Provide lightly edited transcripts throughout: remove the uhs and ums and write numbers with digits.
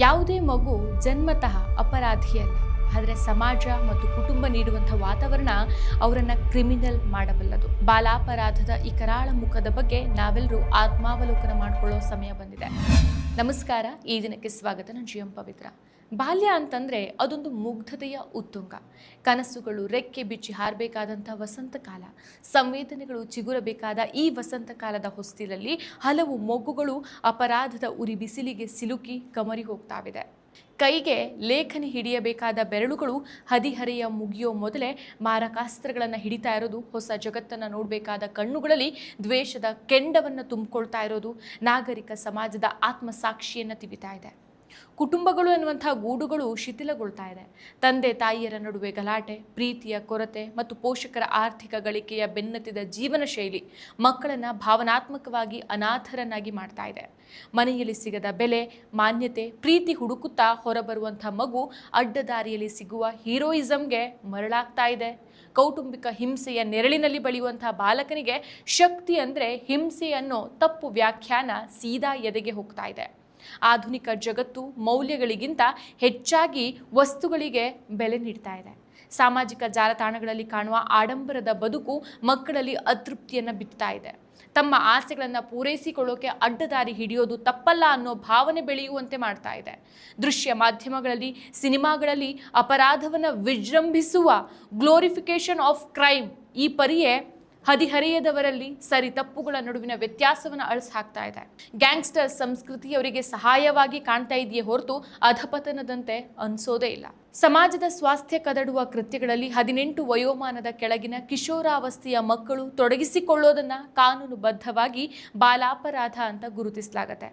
ಯಾವುದೇ ಮಗು ಜನ್ಮತಃ ಅಪರಾಧಿಯಲ್ಲ, ಆದರೆ ಸಮಾಜ ಮತ್ತು ಕುಟುಂಬ ನೀಡುವಂತಹ ವಾತಾವರಣ ಅವರನ್ನು ಕ್ರಿಮಿನಲ್ ಮಾಡಬಲ್ಲದು. ಬಾಲಾಪರಾಧದ ಈ ಕರಾಳ ಮುಖದ ಬಗ್ಗೆ ನಾವೆಲ್ಲರೂ ಆತ್ಮಾವಲೋಕನ ಮಾಡಿಕೊಳ್ಳೋ ಸಮಯ ಬಂದಿದೆ. ನಮಸ್ಕಾರ, ಈ ದಿನಕ್ಕೆ ಸ್ವಾಗತ. ನಾನು ಜಿ ಎಂ ಪವಿತ್ರ. ಬಾಲ್ಯ ಅಂತಂದರೆ ಅದೊಂದು ಮುಗ್ಧತೆಯ ಉತ್ತುಂಗ. ಕನಸುಗಳು ರೆಕ್ಕೆ ಬಿಚ್ಚಿ ಹಾರಬೇಕಾದಂಥ ವಸಂತ ಕಾಲ, ಸಂವೇದನೆಗಳು ಚಿಗುರಬೇಕಾದ ಈ ವಸಂತ ಕಾಲದ ಹೊಸ್ತಿಲಲ್ಲಿ ಹಲವು ಮೊಗ್ಗುಗಳು ಅಪರಾಧದ ಉರಿ ಬಿಸಿಲಿಗೆ ಸಿಲುಕಿ ಕಮರಿ ಹೋಗ್ತಾವಿದೆ. ಕೈಗೆ ಲೇಖನಿ ಹಿಡಿಯಬೇಕಾದ ಬೆರಳುಗಳು ಹದಿಹರೆಯ ಮುಗಿಯೋ ಮೊದಲೇ ಮಾರಕಾಸ್ತ್ರಗಳನ್ನು ಹಿಡಿತಾ ಇರೋದು, ಹೊಸ ಜಗತ್ತನ್ನು ನೋಡಬೇಕಾದ ಕಣ್ಣುಗಳಲ್ಲಿ ದ್ವೇಷದ ಕೆಂಡವನ್ನು ತುಂಬಿಕೊಳ್ತಾ ಇರೋದು ನಾಗರಿಕ ಸಮಾಜದ ಆತ್ಮಸಾಕ್ಷಿಯನ್ನು ತಿವಿತಾ ಇದೆ. ಕುಟುಂಬಗಳು ಎನ್ನುವಂಥ ಗೂಡುಗಳು ಶಿಥಿಲಗೊಳ್ತಾ ಇದೆ. ತಂದೆ ತಾಯಿಯರ ನಡುವೆ ಗಲಾಟೆ, ಪ್ರೀತಿಯ ಕೊರತೆ ಮತ್ತು ಪೋಷಕರ ಆರ್ಥಿಕ ಗಳಿಕೆಯ ಬೆನ್ನತ್ತಿದ ಜೀವನ ಶೈಲಿ ಮಕ್ಕಳನ್ನು ಭಾವನಾತ್ಮಕವಾಗಿ ಅನಾಥರನ್ನಾಗಿ ಮಾಡ್ತಾ ಇದೆ. ಮನೆಯಲ್ಲಿ ಸಿಗದ ಬೆಲೆ, ಮಾನ್ಯತೆ, ಪ್ರೀತಿ ಹುಡುಕುತ್ತಾ ಹೊರಬರುವಂಥ ಮಗು ಅಡ್ಡದಾರಿಯಲ್ಲಿ ಸಿಗುವ ಹೀರೋಯಿಸಮ್ಗೆ ಮರಳಾಗ್ತಾ ಇದೆ. ಕೌಟುಂಬಿಕ ಹಿಂಸೆಯ ನೆರಳಿನಲ್ಲಿ ಬೆಳೆಯುವಂಥ ಬಾಲಕನಿಗೆ ಶಕ್ತಿ ಅಂದರೆ ಹಿಂಸೆ ಅನ್ನೋ ತಪ್ಪು ವ್ಯಾಖ್ಯಾನ ಸೀದಾ ಎದೆಗೆ ಹೋಗ್ತಾ ಇದೆ. ಆಧುನಿಕ ಜಗತ್ತು ಮೌಲ್ಯಗಳಿಗಿಂತ ಹೆಚ್ಚಾಗಿ ವಸ್ತುಗಳಿಗೆ ಬೆಲೆ ನೀಡ್ತಾ ಇದೆ. ಸಾಮಾಜಿಕ ಜಾಲತಾಣಗಳಲ್ಲಿ ಕಾಣುವ ಆಡಂಬರದ ಬದುಕು ಮಕ್ಕಳಲ್ಲಿ ಅತೃಪ್ತಿಯನ್ನು ಬಿತ್ತಾ ಇದೆ. ತಮ್ಮ ಆಸೆಗಳನ್ನು ಪೂರೈಸಿಕೊಳ್ಳೋಕೆ ಅಡ್ಡದಾರಿ ಹಿಡಿಯೋದು ತಪ್ಪಲ್ಲ ಅನ್ನೋ ಭಾವನೆ ಬೆಳೆಯುವಂತೆ ಮಾಡ್ತಾ ಇದೆ. ದೃಶ್ಯ ಮಾಧ್ಯಮಗಳಲ್ಲಿ, ಸಿನಿಮಾಗಳಲ್ಲಿ ಅಪರಾಧವನ್ನು ವಿಜೃಂಭಿಸುವ ಗ್ಲೋರಿಫಿಕೇಶನ್ ಆಫ್ ಕ್ರೈಮ್ ಈ ಪರಿಯೇ ಹದಿಹರೆಯದವರಲ್ಲಿ ಸರಿ ತಪ್ಪುಗಳ ನಡುವಿನ ವ್ಯತ್ಯಾಸವನ್ನು ಅಳಿಸಿ ಹಾಕ್ತಾ ಇದೆ. ಗ್ಯಾಂಗ್ಸ್ಟರ್ ಸಂಸ್ಕೃತಿ ಅವರಿಗೆ ಸಹಾಯವಾಗಿ ಕಾಣ್ತಾ ಇದೆಯೇ ಹೊರತು ಅಧಪತನದಂತೆ ಅನಿಸೋದೇ ಇಲ್ಲ. ಸಮಾಜದ ಸ್ವಾಸ್ಥ್ಯ ಕದಡುವ ಕೃತ್ಯಗಳಲ್ಲಿ 18 ವಯೋಮಾನದ ಕೆಳಗಿನ ಕಿಶೋರಾವಸ್ಥೆಯ ಮಕ್ಕಳು ತೊಡಗಿಸಿಕೊಳ್ಳೋದನ್ನು ಕಾನೂನುಬದ್ಧವಾಗಿ ಬಾಲಾಪರಾಧ ಅಂತ ಗುರುತಿಸಲಾಗುತ್ತೆ.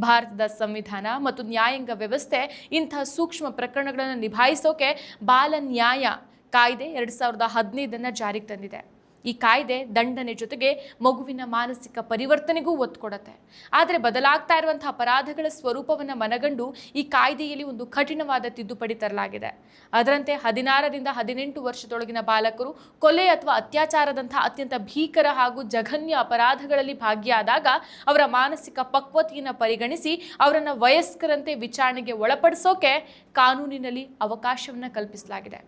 ಭಾರತದ ಸಂವಿಧಾನ ಮತ್ತು ನ್ಯಾಯಾಂಗ ವ್ಯವಸ್ಥೆ ಇಂಥ ಸೂಕ್ಷ್ಮ ಪ್ರಕರಣಗಳನ್ನು ನಿಭಾಯಿಸೋಕೆ ಬಾಲ ನ್ಯಾಯ ಕಾಯ್ದೆ 2015 ಜಾರಿಗೆ ತಂದಿದೆ. ಈ ಕಾಯ್ದೆ ದಂಡನೆ ಜೊತೆಗೆ ಮಗುವಿನ ಮಾನಸಿಕ ಪರಿವರ್ತನೆಗೂ ಒತ್ತು ಕೊಡುತ್ತೆ. ಆದರೆ ಬದಲಾಗ್ತಾ ಇರುವಂಥ ಅಪರಾಧಗಳ ಸ್ವರೂಪವನ್ನು ಮನಗಂಡು ಈ ಕಾಯ್ದೆಯಲ್ಲಿ ಒಂದು ಕಠಿಣವಾದ ತಿದ್ದುಪಡಿ ತರಲಾಗಿದೆ. ಅದರಂತೆ 16ರಿಂದ 18 ವರ್ಷದೊಳಗಿನ ಬಾಲಕರು ಕೊಲೆ ಅಥವಾ ಅತ್ಯಾಚಾರದಂಥ ಅತ್ಯಂತ ಭೀಕರ ಹಾಗೂ ಜಘನ್ಯ ಅಪರಾಧಗಳಲ್ಲಿ ಭಾಗಿಯಾದಾಗ ಅವರ ಮಾನಸಿಕ ಪಕ್ವತೆಯನ್ನು ಪರಿಗಣಿಸಿ ಅವರನ್ನು ವಯಸ್ಕರಂತೆ ವಿಚಾರಣೆಗೆ ಒಳಪಡಿಸೋಕೆ ಕಾನೂನಿನಲ್ಲಿ ಅವಕಾಶವನ್ನು ಕಲ್ಪಿಸಲಾಗಿದೆ.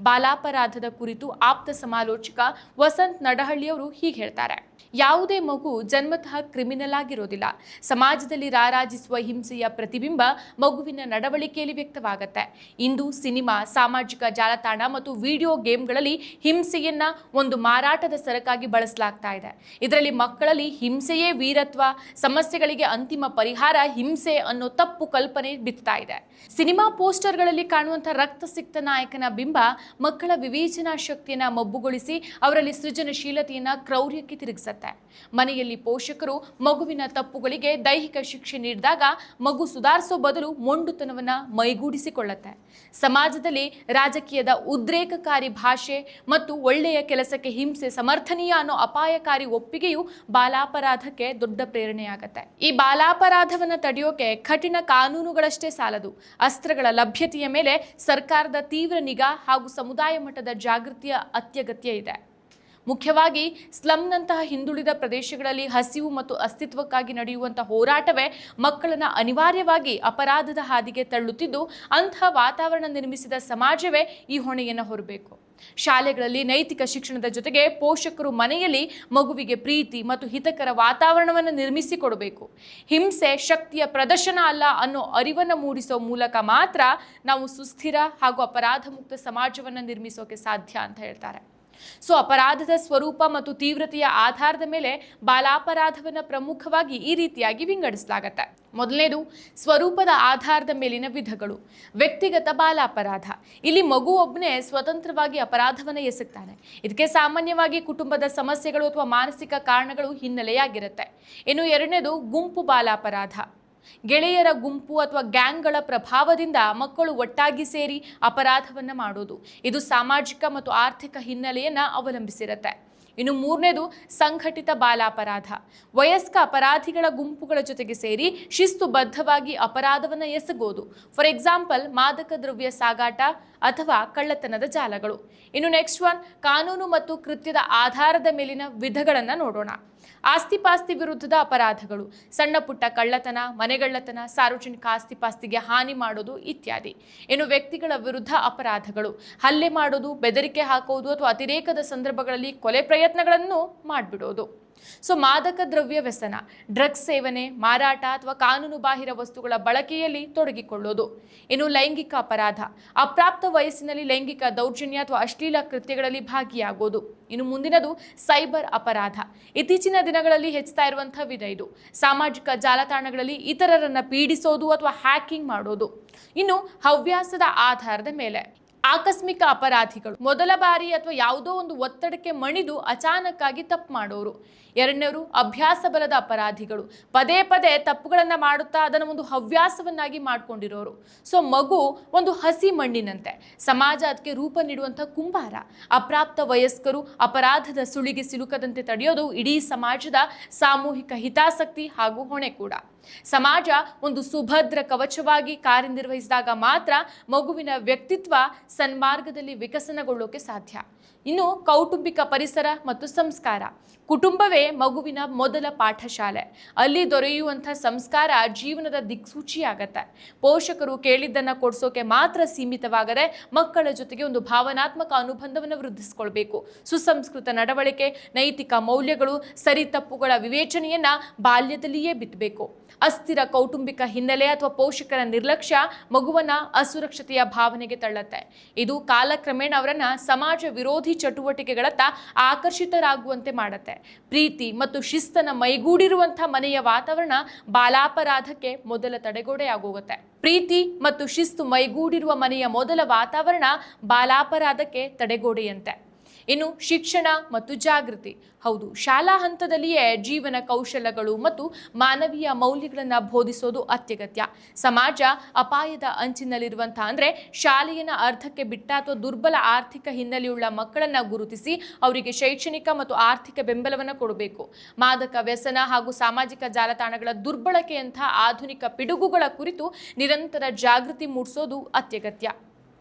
ಬಾಲಾಪರಾಧದ ಕುರಿತು ಆಪ್ತ ಸಮಾಲೋಚಕ ವಸಂತ್ ನಡಹಳ್ಳಿಯವರು ಹೀಗೆ ಹೇಳ್ತಾರೆ: ಯಾವುದೇ ಮಗು ಜನ್ಮತಃ ಕ್ರಿಮಿನಲ್ ಆಗಿರೋದಿಲ್ಲ. ಸಮಾಜದಲ್ಲಿ ರಾರಾಜಿಸುವ ಹಿಂಸೆಯ ಪ್ರತಿಬಿಂಬ ಮಗುವಿನ ನಡವಳಿಕೆಯಲ್ಲಿ ವ್ಯಕ್ತವಾಗುತ್ತೆ. ಇಂದು ಸಿನಿಮಾ, ಸಾಮಾಜಿಕ ಜಾಲತಾಣ ಮತ್ತು ವಿಡಿಯೋ ಗೇಮ್ಗಳಲ್ಲಿ ಹಿಂಸೆಯನ್ನ ಒಂದು ಮಾರಾಟದ ಸರಕಾಗಿ ಬಳಸಲಾಗ್ತಾ ಇದೆ. ಇದರಲ್ಲಿ ಮಕ್ಕಳಲ್ಲಿ ಹಿಂಸೆಯೇ ವೀರತ್ವ, ಸಮಸ್ಯೆಗಳಿಗೆ ಅಂತಿಮ ಪರಿಹಾರ ಹಿಂಸೆ ಅನ್ನೋ ತಪ್ಪು ಕಲ್ಪನೆ ಬಿತ್ತಾ ಇದೆ. ಸಿನಿಮಾ ಪೋಸ್ಟರ್ಗಳಲ್ಲಿ ಕಾಣುವಂಥ ರಕ್ತಸಿಕ್ತ ನಾಯಕನ ಬಿಂಬ ಮಕ್ಕಳ ವಿವೇಚನಾ ಶಕ್ತಿಯನ್ನ ಮಬ್ಬುಗೊಳಿಸಿ ಅವರಲ್ಲಿ ಸೃಜನಶೀಲತೆಯನ್ನ ಕ್ರೌರ್ಯಕ್ಕೆ ತಿರುಗಿಸುತ್ತೆ. ಮನೆಯಲ್ಲಿ ಪೋಷಕರು ಮಗುವಿನ ತಪ್ಪುಗಳಿಗೆ ದೈಹಿಕ ಶಿಕ್ಷೆ ನೀಡಿದಾಗ ಮಗು ಸುಧಾರಿಸೋ ಬದಲು ಮೊಂಡುತನವನ್ನ ಮೈಗೂಡಿಸಿಕೊಳ್ಳುತ್ತೆ. ಸಮಾಜದಲ್ಲಿ ರಾಜಕೀಯದ ಉದ್ರೇಕಕಾರಿ ಭಾಷೆ ಮತ್ತು ಒಳ್ಳೆಯ ಕೆಲಸಕ್ಕೆ ಹಿಂಸೆ ಸಮರ್ಥನೀಯ ಅನ್ನೋ ಅಪಾಯಕಾರಿ ಒಪ್ಪಿಗೆಯು ಬಾಲಾಪರಾಧಕ್ಕೆ ದೊಡ್ಡ ಪ್ರೇರಣೆಯಾಗತ್ತೆ. ಈ ಬಾಲಾಪರಾಧವನ್ನು ತಡೆಯೋಕೆ ಕಠಿಣ ಕಾನೂನುಗಳಷ್ಟೇ ಸಾಲದು. ಅಸ್ತ್ರಗಳ ಲಭ್ಯತೆಯ ಮೇಲೆ ಸರ್ಕಾರದ ತೀವ್ರ ನಿಗಾ ಹಾಗೂ ಸಮುದಾಯ ಮಟ್ಟದ ಜಾಗೃತಿಯ ಅತ್ಯಗತ್ಯ ಇದೆ. ಮುಖ್ಯವಾಗಿ ಸ್ಲಂನಂತಹ ಹಿಂದುಳಿದ ಪ್ರದೇಶಗಳಲ್ಲಿ ಹಸಿವು ಮತ್ತು ಅಸ್ತಿತ್ವಕ್ಕಾಗಿ ನಡೆಯುವಂತಹ ಹೋರಾಟವೇ ಮಕ್ಕಳನ್ನು ಅನಿವಾರ್ಯವಾಗಿ ಅಪರಾಧದ ಹಾದಿಗೆ ತಳ್ಳುತ್ತಿದ್ದು, ಅಂತಹ ವಾತಾವರಣ ನಿರ್ಮಿಸಿದ ಸಮಾಜವೇ ಈ ಹೊಣೆಯನ್ನು ಹೊರಬೇಕು. ಶಾಲೆಗಳಲ್ಲಿ ನೈತಿಕ ಶಿಕ್ಷಣದ ಜೊತೆಗೆ ಪೋಷಕರು ಮನೆಯಲ್ಲಿ ಮಗುವಿಗೆ ಪ್ರೀತಿ ಮತ್ತು ಹಿತಕರ ವಾತಾವರಣವನ್ನು ನಿರ್ಮಿಸಿಕೊಡಬೇಕು. ಹಿಂಸೆ ಶಕ್ತಿಯ ಪ್ರದರ್ಶನ ಅಲ್ಲ ಅನ್ನೋ ಅರಿವನ್ನು ಮೂಡಿಸೋ ಮೂಲಕ ಮಾತ್ರ ನಾವು ಸುಸ್ಥಿರ ಹಾಗೂ ಅಪರಾಧ ಮುಕ್ತ ಸಮಾಜವನ್ನು ನಿರ್ಮಿಸೋಕೆ ಸಾಧ್ಯ ಅಂತ ಹೇಳ್ತಾರೆ. ಅಪರಾಧದ ಸ್ವರೂಪ ಮತ್ತು ತೀವ್ರತೆಯ ಆಧಾರದ ಮೇಲೆ ಬಾಲಾಪರಾಧವನ್ನು ಪ್ರಮುಖವಾಗಿ ಈ ರೀತಿಯಾಗಿ ವಿಂಗಡಿಸಲಾಗುತ್ತೆ. ಮೊದಲನೇದು, ಸ್ವರೂಪದ ಆಧಾರದ ಮೇಲಿನ ವಿಧಗಳು. ವ್ಯಕ್ತಿಗತ ಬಾಲಾಪರಾಧ. ಇಲ್ಲಿ ಮಗು ಒಬ್ಬನೇ ಸ್ವತಂತ್ರವಾಗಿ ಅಪರಾಧವನ್ನು ಎಸಗ್ತಾನೆ. ಇದಕ್ಕೆ ಸಾಮಾನ್ಯವಾಗಿ ಕುಟುಂಬದ ಸಮಸ್ಯೆಗಳು ಅಥವಾ ಮಾನಸಿಕ ಕಾರಣಗಳು ಹಿನ್ನೆಲೆಯಾಗಿರುತ್ತೆ. ಇನ್ನು ಎರಡನೇದು, ಗುಂಪು ಬಾಲಾಪರಾಧ. ಗೆಳೆಯರ ಗುಂಪು ಅಥವಾ ಗ್ಯಾಂಗ್ಗಳ ಪ್ರಭಾವದಿಂದ ಮಕ್ಕಳು ಒಟ್ಟಾಗಿ ಸೇರಿ ಅಪರಾಧವನ್ನು ಮಾಡೋದು. ಇದು ಸಾಮಾಜಿಕ ಮತ್ತು ಆರ್ಥಿಕ ಹಿನ್ನೆಲೆಯನ್ನು ಅವಲಂಬಿಸಿರುತ್ತೆ. ಇನ್ನು ಮೂರನೇದು, ಸಂಘಟಿತ ಬಾಲಾಪರಾಧ. ವಯಸ್ಕ ಅಪರಾಧಿಗಳ ಗುಂಪುಗಳ ಜೊತೆಗೆ ಸೇರಿ ಶಿಸ್ತುಬದ್ಧವಾಗಿ ಅಪರಾಧವನ್ನು ಎಸಗೋದು. ಫಾರ್ ಎಕ್ಸಾಂಪಲ್, ಮಾದಕ ದ್ರವ್ಯ ಸಾಗಾಟ ಅಥವಾ ಕಳ್ಳತನದ ಜಾಲಗಳು. ಇನ್ನು ನೆಕ್ಸ್ಟ್ ಒನ್, ಕಾನೂನು ಮತ್ತು ಕೃತ್ಯದ ಆಧಾರದ ಮೇಲಿನ ವಿಧಗಳನ್ನು ನೋಡೋಣ. ಆಸ್ತಿಪಾಸ್ತಿ ವಿರುದ್ಧದ ಅಪರಾಧಗಳು, ಸಣ್ಣ ಪುಟ್ಟ ಕಳ್ಳತನ, ಮನೆಗಳ್ಳತನ, ಸಾರ್ವಜನಿಕ ಆಸ್ತಿಪಾಸ್ತಿಗೆ ಹಾನಿ ಮಾಡೋದು ಇತ್ಯಾದಿ. ಇನ್ನು ವ್ಯಕ್ತಿಗಳ ವಿರುದ್ಧ ಅಪರಾಧಗಳು, ಹಲ್ಲೆ ಮಾಡೋದು, ಬೆದರಿಕೆ ಹಾಕುವುದು ಅಥವಾ ಅತಿರೇಕದ ಸಂದರ್ಭಗಳಲ್ಲಿ ಕೊಲೆ ಪ್ರಯತ್ನಗಳನ್ನು ಮಾಡಿಬಿಡೋದು. ಸೊ ಮಾದಕ ದ್ರವ್ಯ ವ್ಯಸನ, ಡ್ರಗ್ಸ್ ಸೇವನೆ, ಮಾರಾಟ ಅಥವಾ ಕಾನೂನು ಬಾಹಿರ ವಸ್ತುಗಳ ಬಳಕೆಯಲ್ಲಿ ತೊಡಗಿಕೊಳ್ಳೋದು. ಇನ್ನು ಲೈಂಗಿಕ ಅಪರಾಧ, ಅಪ್ರಾಪ್ತ ವಯಸ್ಸಿನಲ್ಲಿ ಲೈಂಗಿಕ ದೌರ್ಜನ್ಯ ಅಥವಾ ಅಶ್ಲೀಲ ಕೃತ್ಯಗಳಲ್ಲಿ ಭಾಗಿಯಾಗೋದು. ಇನ್ನು ಮುಂದಿನದು ಸೈಬರ್ ಅಪರಾಧ. ಇತ್ತೀಚಿನ ದಿನಗಳಲ್ಲಿ ಹೆಚ್ಚುತ್ತಾ ಇರುವಂತಹ ವಿಧ ಇದು. ಸಾಮಾಜಿಕ ಜಾಲತಾಣಗಳಲ್ಲಿ ಇತರರನ್ನ ಪೀಡಿಸೋದು ಅಥವಾ ಹ್ಯಾಕಿಂಗ್ ಮಾಡೋದು. ಇನ್ನು ಹವ್ಯಾಸದ ಆಧಾರದ ಮೇಲೆ ಆಕಸ್ಮಿಕ ಅಪರಾಧಿಗಳು, ಮೊದಲ ಬಾರಿ ಅಥವಾ ಯಾವುದೋ ಒಂದು ಒತ್ತಡಕ್ಕೆ ಮಣಿದು ಅಚಾನಕ್ಕಾಗಿ ತಪ್ಪು ಮಾಡೋರು. ಎರಡನೇವರು ಅಭ್ಯಾಸ ಬಲದ ಅಪರಾಧಿಗಳು, ಪದೇ ಪದೇ ತಪ್ಪುಗಳನ್ನು ಮಾಡುತ್ತಾ ಅದನ್ನು ಒಂದು ಹವ್ಯಾಸವನ್ನಾಗಿ ಮಾಡ್ಕೊಂಡಿರೋರು. ಸೊ ಮಗು ಒಂದು ಹಸಿ ಮಣ್ಣಿನಂತೆ, ಸಮಾಜ ಅದಕ್ಕೆ ರೂಪ ನೀಡುವಂಥ ಕುಂಬಾರ. ಅಪ್ರಾಪ್ತ ವಯಸ್ಕರು ಅಪರಾಧದ ಸುಳಿಗೆ ಸಿಲುಕದಂತೆ ತಡೆಯೋದು ಇಡೀ ಸಮಾಜದ ಸಾಮೂಹಿಕ ಹಿತಾಸಕ್ತಿ ಹಾಗೂ ಹೊಣೆ ಕೂಡ. ಸಮಾಜ ಒಂದು ಸುಭದ್ರ ಕವಚವಾಗಿ ಕಾರ್ಯನಿರ್ವಹಿಸಿದಾಗ ಮಾತ್ರ ಮಗುವಿನ ವ್ಯಕ್ತಿತ್ವ ಸನ್ಮಾರ್ಗದಲ್ಲಿ ವಿಕಸನಗೊಳ್ಳೋಕೆ ಸಾಧ್ಯ. ಇನ್ನು ಕೌಟುಂಬಿಕ ಪರಿಸರ ಮತ್ತು ಸಂಸ್ಕಾರ. ಕುಟುಂಬವೇ ಮಗುವಿನ ಮೊದಲ ಪಾಠಶಾಲೆ. ಅಲ್ಲಿ ದೊರೆಯುವಂಥ ಸಂಸ್ಕಾರ ಜೀವನದ ದಿಕ್ಸೂಚಿಯಾಗತ್ತೆ. ಪೋಷಕರು ಕೇಳಿದ್ದನ್ನು ಕೊಡಿಸೋಕೆ ಮಾತ್ರ ಸೀಮಿತವಾಗದೆ ಮಕ್ಕಳ ಜೊತೆಗೆ ಒಂದು ಭಾವನಾತ್ಮಕ ಅನುಬಂಧವನ್ನು ವೃದ್ಧಿಸಿಕೊಳ್ಬೇಕು. ಸುಸಂಸ್ಕೃತ ನಡವಳಿಕೆ, ನೈತಿಕ ಮೌಲ್ಯಗಳು, ಸರಿ ತಪ್ಪುಗಳ ವಿವೇಚನೆಯನ್ನ ಬಾಲ್ಯದಲ್ಲಿಯೇ ಬಿತ್ತಬೇಕು. ಅಸ್ಥಿರ ಕೌಟುಂಬಿಕ ಹಿನ್ನೆಲೆ ಅಥವಾ ಪೋಷಕರ ನಿರ್ಲಕ್ಷ್ಯ ಮಗುವನ್ನ ಅಸುರಕ್ಷತೆಯ ಭಾವನೆಗೆ ತಳ್ಳತ್ತೆ. ಇದು ಕಾಲಕ್ರಮೇಣ ಅವರನ್ನ ಸಮಾಜ ವಿರೋಧಿ ಚಟುವಟಿಕೆಗಳತ್ತ ಆಕರ್ಷಿತರಾಗುವಂತೆ ಮಾಡುತ್ತೆ. ಪ್ರೀತಿ ಮತ್ತು ಶಿಸ್ತನ ಮೈಗೂಡಿರುವಂತಹ ಮನೆಯ ವಾತಾವರಣ ಬಾಲಾಪರಾಧಕ್ಕೆ ಮೊದಲ ತಡೆಗೋಡೆಯಾಗೋಗುತ್ತೆ. ಪ್ರೀತಿ ಮತ್ತು ಶಿಸ್ತು ಮೈಗೂಡಿರುವ ಮನೆಯ ಮೊದಲ ವಾತಾವರಣ ಬಾಲಾಪರಾಧಕ್ಕೆ ತಡೆಗೋಡೆಯಂತೆ. ಇನ್ನು ಶಿಕ್ಷಣ ಮತ್ತು ಜಾಗೃತಿ. ಹೌದು, ಶಾಲಾ ಹಂತದಲ್ಲಿಯೇ ಜೀವನ ಕೌಶಲ್ಯಗಳು ಮತ್ತು ಮಾನವೀಯ ಮೌಲ್ಯಗಳನ್ನು ಬೋಧಿಸೋದು ಅತ್ಯಗತ್ಯ. ಸಮಾಜ ಅಪಾಯದ ಅಂಚಿನಲ್ಲಿರುವಂತಹ ಅಂದರೆ ಶಾಲೆಯನ್ನು ಅರ್ಧಕ್ಕೆ ಬಿಟ್ಟ ಅಥವಾ ದುರ್ಬಲ ಆರ್ಥಿಕ ಹಿನ್ನೆಲೆಯುಳ್ಳ ಮಕ್ಕಳನ್ನು ಗುರುತಿಸಿ ಅವರಿಗೆ ಶೈಕ್ಷಣಿಕ ಮತ್ತು ಆರ್ಥಿಕ ಬೆಂಬಲವನ್ನು ಕೊಡಬೇಕು. ಮಾದಕ ವ್ಯಸನ ಹಾಗೂ ಸಾಮಾಜಿಕ ಜಾಲತಾಣಗಳ ದುರ್ಬಳಕೆಯಂತಹ ಆಧುನಿಕ ಪಿಡುಗುಗಳ ಕುರಿತು ನಿರಂತರ ಜಾಗೃತಿ ಮೂಡಿಸೋದು ಅತ್ಯಗತ್ಯ.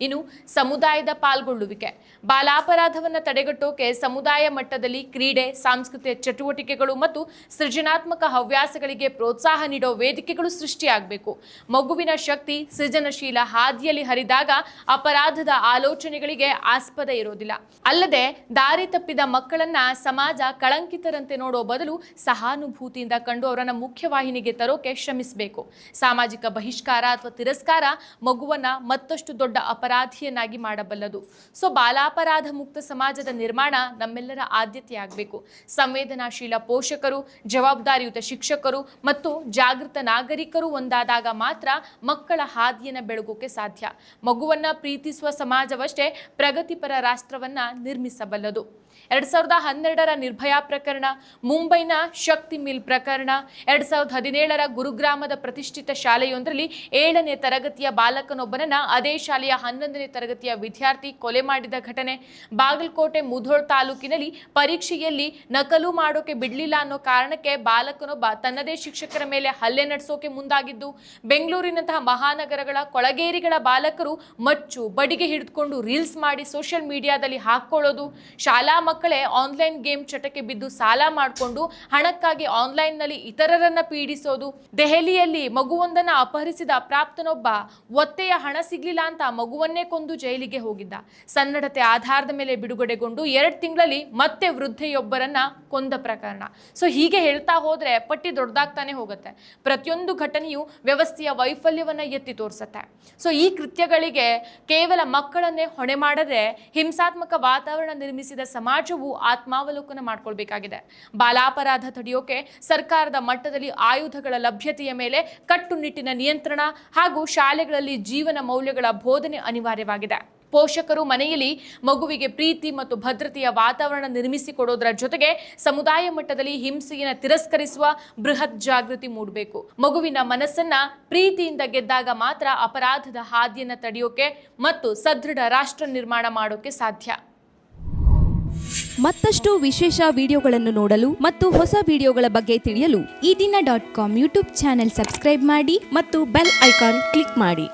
ಇನ್ನು ಸಮುದಾಯದ ಪಾಲ್ಗೊಳ್ಳುವಿಕೆ. ಬಾಲಾಪರಾಧವನ್ನು ತಡೆಗಟ್ಟೋಕೆ ಸಮುದಾಯ ಮಟ್ಟದಲ್ಲಿ ಕ್ರೀಡೆ, ಸಾಂಸ್ಕೃತಿಕ ಚಟುವಟಿಕೆಗಳು ಮತ್ತು ಸೃಜನಾತ್ಮಕ ಹವ್ಯಾಸಗಳಿಗೆ ಪ್ರೋತ್ಸಾಹ ನೀಡೋ ವೇದಿಕೆಗಳು ಸೃಷ್ಟಿಯಾಗಬೇಕು. ಮಗುವಿನ ಶಕ್ತಿ ಸೃಜನಶೀಲ ಹಾದಿಯಲ್ಲಿ ಹರಿದಾಗ ಅಪರಾಧದ ಆಲೋಚನೆಗಳಿಗೆ ಆಸ್ಪದ ಇರೋದಿಲ್ಲ. ಅಲ್ಲದೆ ದಾರಿ ತಪ್ಪಿದ ಮಕ್ಕಳನ್ನ ಸಮಾಜ ಕಳಂಕಿತರಂತೆ ನೋಡೋ ಬದಲು ಸಹಾನುಭೂತಿಯಿಂದ ಕಂಡು ಅವರನ್ನ ಮುಖ್ಯವಾಹಿನಿಗೆ ತರೋಕೆ ಶ್ರಮಿಸಬೇಕು. ಸಾಮಾಜಿಕ ಬಹಿಷ್ಕಾರ ಅಥವಾ ತಿರಸ್ಕಾರ ಮಗುವನ್ನ ಮತ್ತಷ್ಟು ದೊಡ್ಡ ಅಪರಾಧಿಯನ್ನಾಗಿ ಮಾಡಬಲ್ಲದು. ಸೊ ಬಾಲಾಪರಾಧ ಮುಕ್ತ ಸಮಾಜದ ನಿರ್ಮಾಣ ನಮ್ಮೆಲ್ಲರ ಆದ್ಯತೆಯಾಗಬೇಕು. ಸಂವೇದನಾಶೀಲ ಪೋಷಕರು, ಜವಾಬ್ದಾರಿಯುತ ಶಿಕ್ಷಕರು ಮತ್ತು ಜಾಗೃತ ನಾಗರಿಕರು ಒಂದಾದಾಗ ಮಾತ್ರ ಮಕ್ಕಳ ಹಾದಿಯನ್ನು ಬೆಳಗೋಕೆ ಸಾಧ್ಯ. ಮಗುವನ್ನ ಪ್ರೀತಿಸುವ ಸಮಾಜವಷ್ಟೇ ಪ್ರಗತಿಪರ ರಾಷ್ಟ್ರವನ್ನ ನಿರ್ಮಿಸಬಲ್ಲದು. 2012ರ ನಿರ್ಭಯಾ ಪ್ರಕರಣ, ಮುಂಬೈನ ಶಕ್ತಿ ಮಿಲ್ ಪ್ರಕರಣ, 2017ರ ಗುರುಗ್ರಾಮದ ಪ್ರತಿಷ್ಠಿತ ಶಾಲೆಯೊಂದರಲ್ಲಿ 7ನೇ ತರಗತಿಯ ಬಾಲಕನೊಬ್ಬನನ್ನ ಅದೇ ಶಾಲೆಯ 11ನೇ ತರಗತಿಯ ವಿದ್ಯಾರ್ಥಿ ಕೊಲೆ ಮಾಡಿದ ಘಟನೆ, ಬಾಗಲಕೋಟೆ ಮುಧೋಳ್ ತಾಲೂಕಿನಲ್ಲಿ ಪರೀಕ್ಷೆಯಲ್ಲಿ ನಕಲು ಮಾಡೋಕೆ ಬಿಡಲಿಲ್ಲ ಅನ್ನೋ ಕಾರಣಕ್ಕೆ ಬಾಲಕನೊಬ್ಬ ತನ್ನದೇ ಶಿಕ್ಷಕರ ಮೇಲೆ ಹಲ್ಲೆ ನಡೆಸೋಕೆ ಮುಂದಾಗಿದ್ದು, ಬೆಂಗಳೂರಿನಂತಹ ಮಹಾನಗರಗಳ ಕೊಳಗೇರಿಗಳ ಬಾಲಕರು ಮಚ್ಚು ಬಡಿಗೆ ಹಿಡಿದುಕೊಂಡು ರೀಲ್ಸ್ ಮಾಡಿ ಸೋಷಿಯಲ್ ಮೀಡಿಯಾದಲ್ಲಿ ಹಾಕೊಳ್ಳೋದು, ಶಾಲಾ ಮಕ್ಕಳೇ ಆನ್ಲೈನ್ ಗೇಮ್ ಚಟಕ್ಕೆ ಬಿದ್ದು ಸಾಲ ಮಾಡಿಕೊಂಡು ಹಣಕ್ಕಾಗಿ ಆನ್ಲೈನ್ನಲ್ಲಿ ಇತರರನ್ನ ಪೀಡಿಸೋದು, ದೆಹಲಿಯಲ್ಲಿ ಮಗುವೊಂದನ್ನ ಅಪಹರಿಸಿದ ಅಪ್ರಾಪ್ತನೊಬ್ಬ ಒತ್ತೆಯ ಹಣ ಸಿಗ್ಲಿಲ್ಲ ಅಂತ ಮಗುವನ್ನೇ ಕೊಂದು ಜೈಲಿಗೆ ಹೋಗಿದ್ದ. ಸನ್ನಡತೆ ಆಧಾರದ ಮೇಲೆ ಬಿಡುಗಡೆಗೊಂಡು 2 ತಿಂಗಳಲ್ಲಿ ಮತ್ತೆ ವೃದ್ಧೆಯೊಬ್ಬರನ್ನ ಕೊಂದ ಪ್ರಕರಣ. ಸೊ ಹೀಗೆ ಹೇಳ್ತಾ ಹೋದ್ರೆ ಪಟ್ಟಿ ದೊಡ್ಡದಾಗ್ತಾನೆ ಹೋಗುತ್ತೆ. ಪ್ರತಿಯೊಂದು ಘಟನೆಯು ವ್ಯವಸ್ಥೆಯ ವೈಫಲ್ಯವನ್ನ ಎತ್ತಿ ತೋರಿಸುತ್ತೆ. ಸೊ ಈ ಕೃತ್ಯಗಳಿಗೆ ಕೇವಲ ಮಕ್ಕಳನ್ನೇ ಹೊಣೆ ಮಾಡದೆ ಹಿಂಸಾತ್ಮಕ ವಾತಾವರಣ ನಿರ್ಮಿಸಿದ ಸಮಾಜವು ಆತ್ಮಾವಲೋಕನ ಮಾಡ್ಕೊಳ್ಬೇಕಾಗಿದೆ. ಬಾಲಾಪರಾಧ ತಡೆಯೋಕೆ ಸರ್ಕಾರದ ಮಟ್ಟದಲ್ಲಿ ಆಯುಧಗಳ ಲಭ್ಯತೆಯ ಮೇಲೆ ಕಟ್ಟುನಿಟ್ಟಿನ ನಿಯಂತ್ರಣ ಹಾಗೂ ಶಾಲೆಗಳಲ್ಲಿ ಜೀವನ ಮೌಲ್ಯಗಳ ಬೋಧನೆ ಅನಿವಾರ್ಯವಾಗಿದೆ. ಪೋಷಕರು ಮನೆಯಲ್ಲಿ ಮಗುವಿಗೆ ಪ್ರೀತಿ ಮತ್ತು ಭದ್ರತೆಯ ವಾತಾವರಣ ನಿರ್ಮಿಸಿಕೊಡೋದರ ಜೊತೆಗೆ ಸಮುದಾಯ ಮಟ್ಟದಲ್ಲಿ ಹಿಂಸೆಯನ್ನು ತಿರಸ್ಕರಿಸುವ ಬೃಹತ್ ಜಾಗೃತಿ ಮೂಡಬೇಕು. ಮಗುವಿನ ಮನಸ್ಸನ್ನ ಪ್ರೀತಿಯಿಂದ ಗೆದ್ದಾಗ ಮಾತ್ರ ಅಪರಾಧದ ಹಾದಿಯನ್ನು ತಡೆಯೋಕೆ ಮತ್ತು ಸದೃಢ ರಾಷ್ಟ್ರ ನಿರ್ಮಾಣ ಮಾಡೋಕೆ ಸಾಧ್ಯ. ಮತ್ತಷ್ಟು ವಿಶೇಷ ವಿಡಿಯೋಗಳನ್ನು ನೋಡಲು ಮತ್ತು ಹೊಸ ವಿಡಿಯೋಗಳ ಬಗ್ಗೆ ತಿಳಿಯಲು ಈ ದಿನ .com ಯೂಟ್ಯೂಬ್ ಚಾನೆಲ್ ಸಬ್ಸ್ಕ್ರೈಬ್ ಮಾಡಿ ಮತ್ತು ಬೆಲ್ ಐಕಾನ್ ಕ್ಲಿಕ್ ಮಾಡಿ.